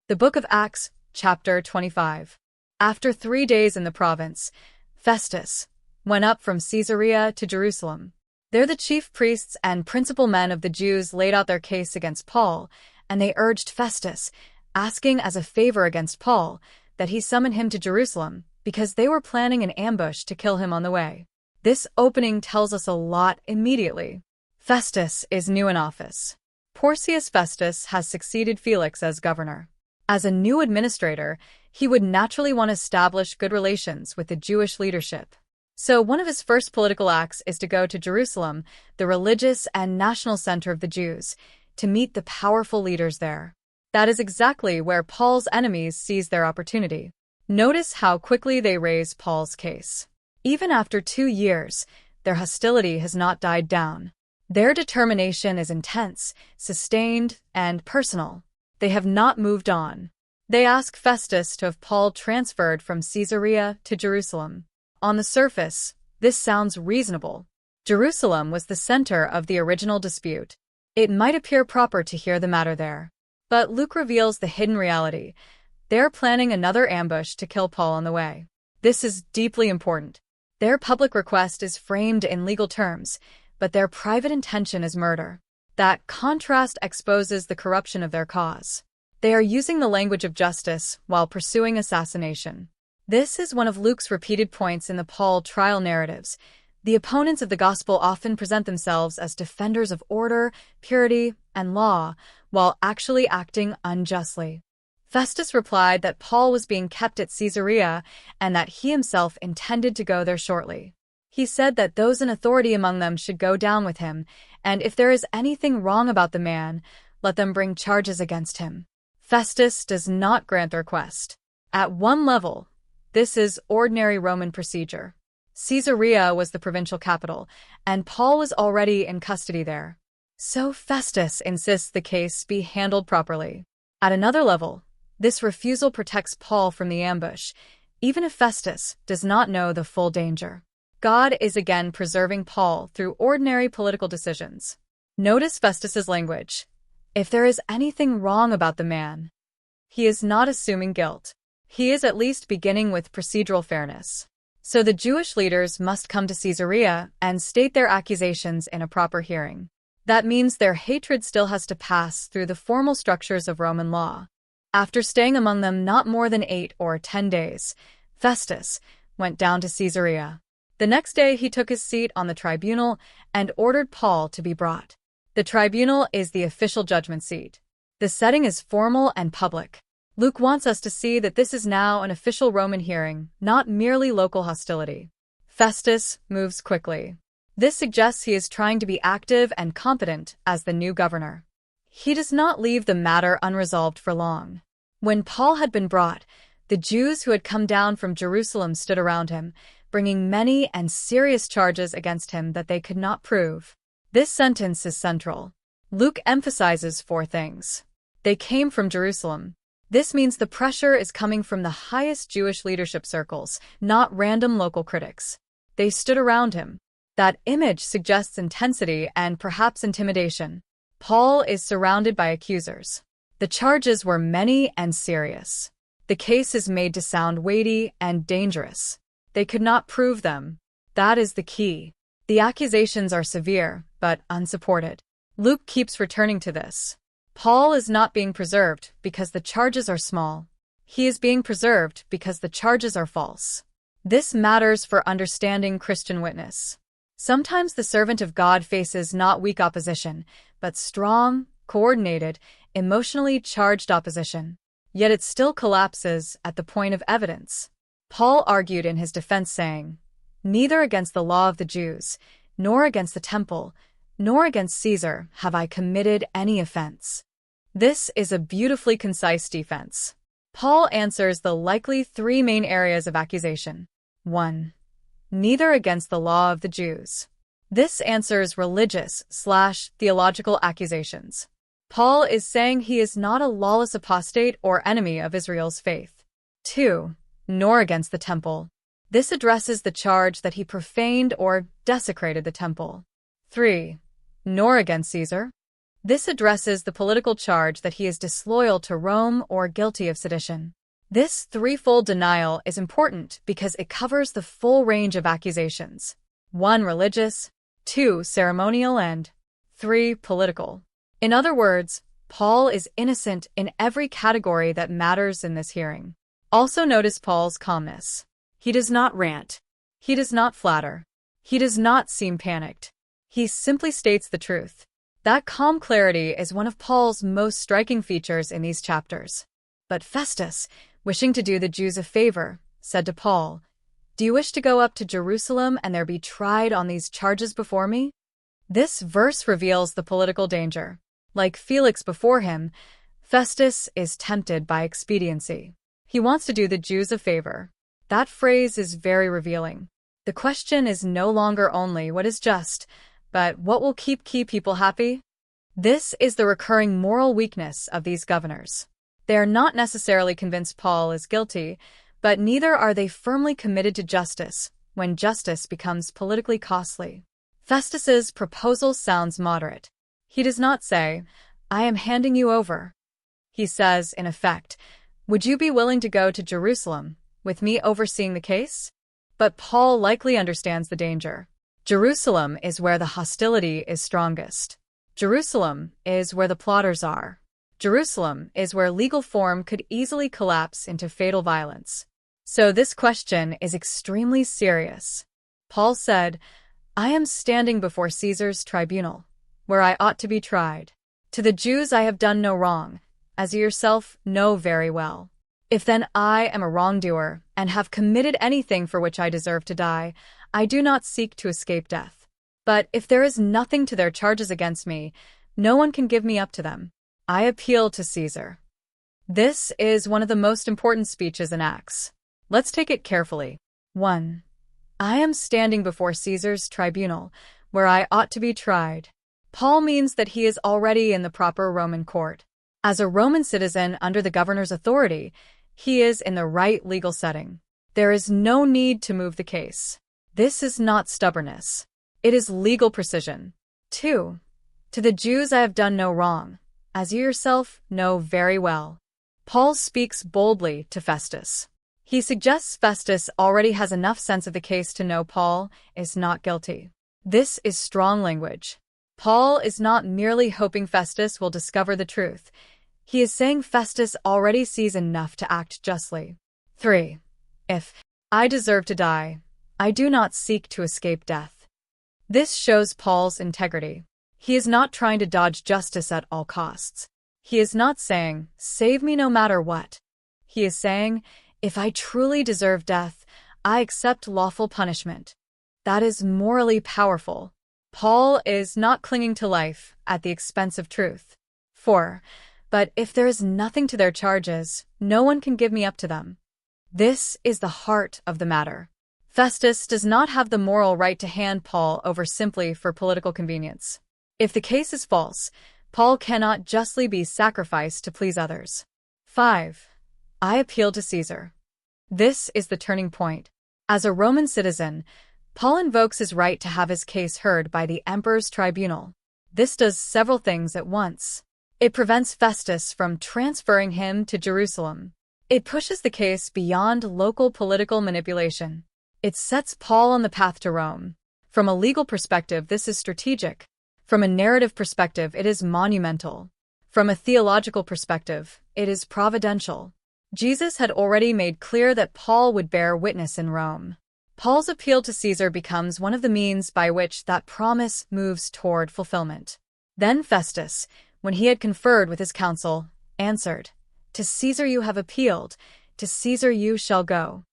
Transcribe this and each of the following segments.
The Book of Acts, chapter 25. After 3 days in the province, Festus went up from Caesarea to Jerusalem. There the chief priests and principal men of the Jews laid out their case against Paul, and they urged Festus, asking as a favor against Paul that he summon him to Jerusalem, because they were planning an ambush to kill him on the way. This opening tells us a lot immediately. Festus is new in office. Porcius Festus has succeeded Felix as governor. As a new administrator, he would naturally want to establish good relations with the Jewish leadership. So one of his first political acts is to go to Jerusalem, the religious and national center of the Jews, to meet the powerful leaders there. That is exactly where Paul's enemies seize their opportunity. Notice how quickly they raise Paul's case. Even after 2 years, their hostility has not died down. Their determination is intense, sustained, and personal. They have not moved on. They ask Festus to have Paul transferred from Caesarea to Jerusalem. On the surface, this sounds reasonable. Jerusalem was the center of the original dispute. It might appear proper to hear the matter there. But Luke reveals the hidden reality. They're planning another ambush to kill Paul on the way. This is deeply important. Their public request is framed in legal terms, but their private intention is murder. That contrast exposes the corruption of their cause. They are using the language of justice while pursuing assassination. This is one of Luke's repeated points in the Paul trial narratives. The opponents of the gospel often present themselves as defenders of order, purity, and law, while actually acting unjustly. Festus replied that Paul was being kept at Caesarea and that he himself intended to go there shortly. He said that those in authority among them should go down with him, and if there is anything wrong about the man, let them bring charges against him. Festus does not grant the request. At one level, this is ordinary Roman procedure. Caesarea was the provincial capital, and Paul was already in custody there. So Festus insists the case be handled properly. At another level, this refusal protects Paul from the ambush, even if Festus does not know the full danger. God is again preserving Paul through ordinary political decisions. Notice Festus's language. If there is anything wrong about the man, he is not assuming guilt. He is at least beginning with procedural fairness. So the Jewish leaders must come to Caesarea and state their accusations in a proper hearing. That means their hatred still has to pass through the formal structures of Roman law. After staying among them not more than 8 or 10 days, Festus went down to Caesarea. The next day he took his seat on the tribunal and ordered Paul to be brought. The tribunal is the official judgment seat. The setting is formal and public. Luke wants us to see that this is now an official Roman hearing, not merely local hostility. Festus moves quickly. This suggests he is trying to be active and competent as the new governor. He does not leave the matter unresolved for long. When Paul had been brought, the Jews who had come down from Jerusalem stood around him, bringing many and serious charges against him that they could not prove. This sentence is central. Luke emphasizes 4 things. They came from Jerusalem. This means the pressure is coming from the highest Jewish leadership circles, not random local critics. They stood around him. That image suggests intensity and perhaps intimidation. Paul is surrounded by accusers. The charges were many and serious. The case is made to sound weighty and dangerous. They could not prove them. That is the key. The accusations are severe, but unsupported. Luke keeps returning to this. Paul is not being preserved because the charges are small. He is being preserved because the charges are false. This matters for understanding Christian witness. Sometimes the servant of God faces not weak opposition, but strong, coordinated, emotionally charged opposition. Yet it still collapses at the point of evidence. Paul argued in his defense saying, "Neither against the law of the Jews, nor against the temple, nor against Caesar have I committed any offense." This is a beautifully concise defense. Paul answers the likely 3 main areas of accusation. 1. Neither against the law of the Jews. This answers religious/theological accusations. Paul is saying he is not a lawless apostate or enemy of Israel's faith. 2. Nor against the temple. This addresses the charge that he profaned or desecrated the temple. 3. Nor against Caesar. This addresses the political charge that he is disloyal to Rome or guilty of sedition. This threefold denial is important because it covers the full range of accusations. 1. Religious, 2. Ceremonial, and 3. Political. In other words, Paul is innocent in every category that matters in this hearing. Also notice Paul's calmness. He does not rant. He does not flatter. He does not seem panicked. He simply states the truth. That calm clarity is one of Paul's most striking features in these chapters. But Festus, wishing to do the Jews a favor, said to Paul, "Do you wish to go up to Jerusalem and there be tried on these charges before me?" This verse reveals the political danger. Like Felix before him, Festus is tempted by expediency. He wants to do the Jews a favor. That phrase is very revealing. The question is no longer only what is just, but what will keep people happy? This is the recurring moral weakness of these governors. They are not necessarily convinced Paul is guilty, but neither are they firmly committed to justice when justice becomes politically costly. Festus's proposal sounds moderate. He does not say, "I am handing you over." He says, in effect, "Would you be willing to go to Jerusalem, with me overseeing the case?" But Paul likely understands the danger. Jerusalem is where the hostility is strongest. Jerusalem is where the plotters are. Jerusalem is where legal form could easily collapse into fatal violence. So this question is extremely serious. Paul said, "I am standing before Caesar's tribunal, where I ought to be tried. To the Jews I have done no wrong, as you yourself know very well. If then I am a wrongdoer and have committed anything for which I deserve to die, I do not seek to escape death. But if there is nothing to their charges against me, no one can give me up to them. I appeal to Caesar." This is one of the most important speeches in Acts. Let's take it carefully. 1. I am standing before Caesar's tribunal, where I ought to be tried. Paul means that he is already in the proper Roman court. As a Roman citizen under the governor's authority, he is in the right legal setting. There is no need to move the case. This is not stubbornness. It is legal precision. 2. To the Jews I have done no wrong, as you yourself know very well. Paul speaks boldly to Festus. He suggests Festus already has enough sense of the case to know Paul is not guilty. This is strong language. Paul is not merely hoping Festus will discover the truth. He is saying Festus already sees enough to act justly. 3. If I deserve to die, I do not seek to escape death. This shows Paul's integrity. He is not trying to dodge justice at all costs. He is not saying, "Save me no matter what." He is saying, "If I truly deserve death, I accept lawful punishment." That is morally powerful. Paul is not clinging to life at the expense of truth. 4. But if there is nothing to their charges, no one can give me up to them. This is the heart of the matter. Festus does not have the moral right to hand Paul over simply for political convenience. If the case is false, Paul cannot justly be sacrificed to please others. 5. I appeal to Caesar. This is the turning point. As a Roman citizen, Paul invokes his right to have his case heard by the emperor's tribunal. This does several things at once. It prevents Festus from transferring him to Jerusalem. It pushes the case beyond local political manipulation. It sets Paul on the path to Rome. From a legal perspective, this is strategic. From a narrative perspective, it is monumental. From a theological perspective, it is providential. Jesus had already made clear that Paul would bear witness in Rome. Paul's appeal to Caesar becomes one of the means by which that promise moves toward fulfillment. Then Festus, when he had conferred with his council, answered, "To Caesar you have appealed, to Caesar you shall go."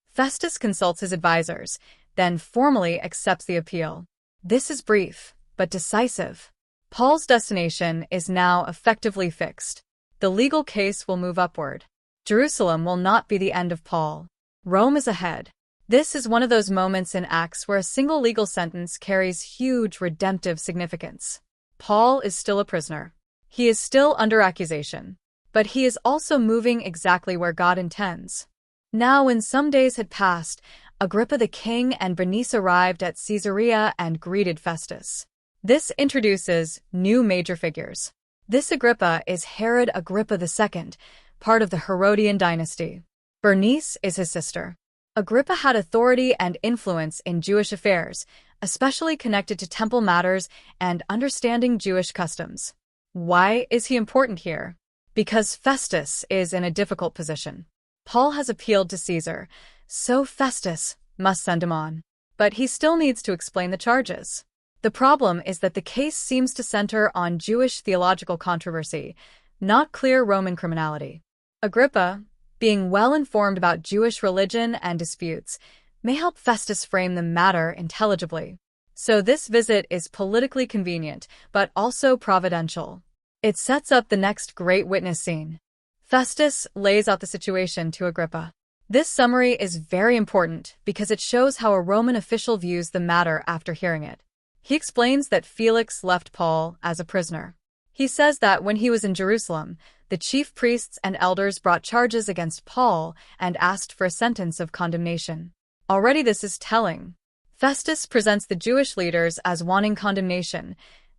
Festus consults his advisors, then formally accepts the appeal. This is brief, but decisive. Paul's destination is now effectively fixed. The legal case will move upward. Jerusalem will not be the end of Paul. Rome is ahead. This is one of those moments in Acts where a single legal sentence carries huge redemptive significance. Paul is still a prisoner. He is still under accusation. But he is also moving exactly where God intends. Now, when some days had passed, Agrippa the king and Bernice arrived at Caesarea and greeted Festus. This introduces new major figures. This Agrippa is Herod Agrippa II, part of the Herodian dynasty. Bernice is his sister. Agrippa had authority and influence in Jewish affairs, especially connected to temple matters and understanding Jewish customs. Why is he important here? Because Festus is in a difficult position. Paul has appealed to Caesar, so Festus must send him on. But he still needs to explain the charges. The problem is that the case seems to center on Jewish theological controversy, not clear Roman criminality. Agrippa, being well informed about Jewish religion and disputes, may help Festus frame the matter intelligibly. So this visit is politically convenient, but also providential. It sets up the next great witness scene. Festus lays out the situation to Agrippa. This summary is very important because it shows how a Roman official views the matter after hearing it. He explains that Felix left Paul as a prisoner. He says that when he was in Jerusalem, the chief priests and elders brought charges against Paul and asked for a sentence of condemnation. Already this is telling. Festus presents the Jewish leaders as wanting condemnation,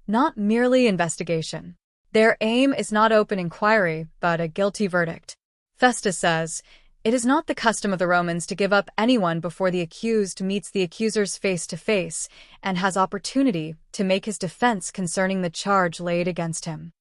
not merely investigation. Their aim is not open inquiry, but a guilty verdict. Festus says, "It is not the custom of the Romans to give up anyone before the accused meets the accusers face to face and has opportunity to make his defense concerning the charge laid against him."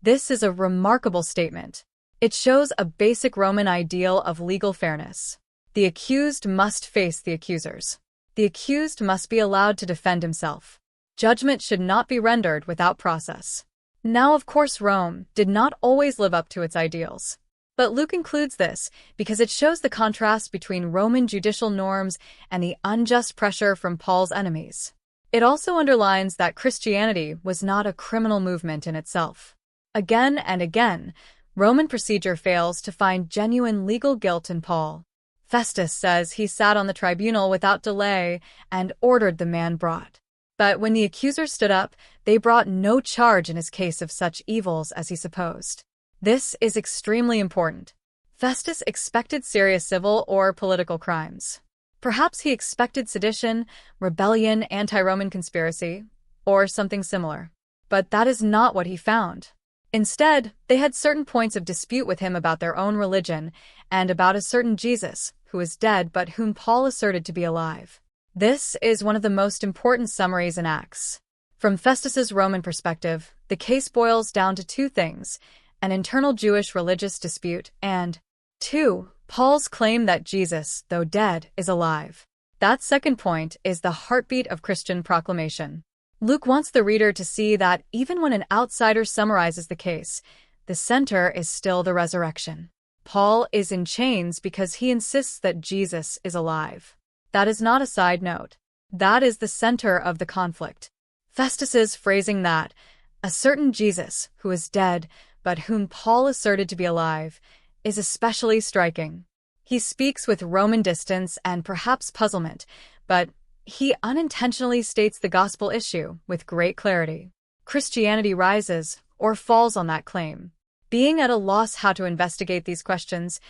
This is a remarkable statement. It shows a basic Roman ideal of legal fairness. The accused must face the accusers. The accused must be allowed to defend himself. Judgment should not be rendered without process. Now, of course, Rome did not always live up to its ideals. But Luke includes this because it shows the contrast between Roman judicial norms and the unjust pressure from Paul's enemies. It also underlines that Christianity was not a criminal movement in itself. Again and again, Roman procedure fails to find genuine legal guilt in Paul. Festus says he sat on the tribunal without delay and ordered the man brought. But when the accusers stood up, they brought no charge in his case of such evils as he supposed. This is extremely important. Festus expected serious civil or political crimes. Perhaps he expected sedition, rebellion, anti-Roman conspiracy, or something similar. But that is not what he found. Instead, they had certain points of dispute with him about their own religion and about a certain Jesus, who is dead but whom Paul asserted to be alive. This is one of the most important summaries in Acts. From Festus's Roman perspective, the case boils down to two things: an internal Jewish religious dispute, and 2. Paul's claim that Jesus, though dead, is alive. That second point is the heartbeat of Christian proclamation. Luke wants the reader to see that even when an outsider summarizes the case, the center is still the resurrection. Paul is in chains because he insists that Jesus is alive. That is not a side note. That is the center of the conflict. Festus's phrasing that, a certain Jesus, who is dead, but whom Paul asserted to be alive, is especially striking. He speaks with Roman distance and perhaps puzzlement, but he unintentionally states the gospel issue with great clarity. Christianity rises or falls on that claim. Being at a loss how to investigate these questions,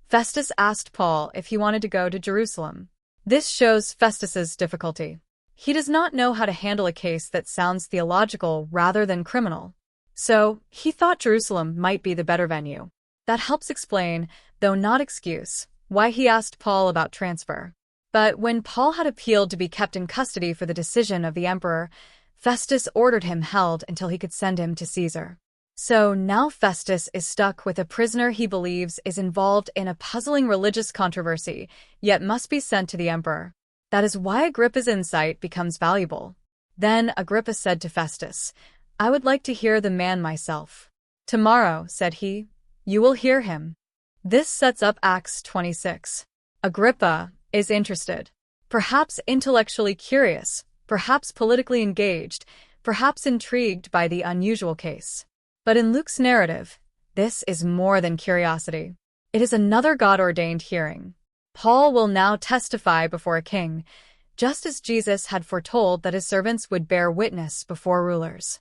Festus asked Paul if he wanted to go to Jerusalem. This shows Festus's difficulty. He does not know how to handle a case that sounds theological rather than criminal. So, he thought Jerusalem might be the better venue. That helps explain, though not excuse, why he asked Paul about transfer. But when Paul had appealed to be kept in custody for the decision of the emperor, Festus ordered him held until he could send him to Caesar. So now Festus is stuck with a prisoner he believes is involved in a puzzling religious controversy, yet must be sent to the emperor. That is why Agrippa's insight becomes valuable. Then Agrippa said to Festus, "I would like to hear the man myself." "Tomorrow," said he, "you will hear him." This sets up Acts 26. Agrippa is interested, perhaps intellectually curious, perhaps politically engaged, perhaps intrigued by the unusual case. But in Luke's narrative, this is more than curiosity. It is another God-ordained hearing. Paul will now testify before a king, just as Jesus had foretold that his servants would bear witness before rulers.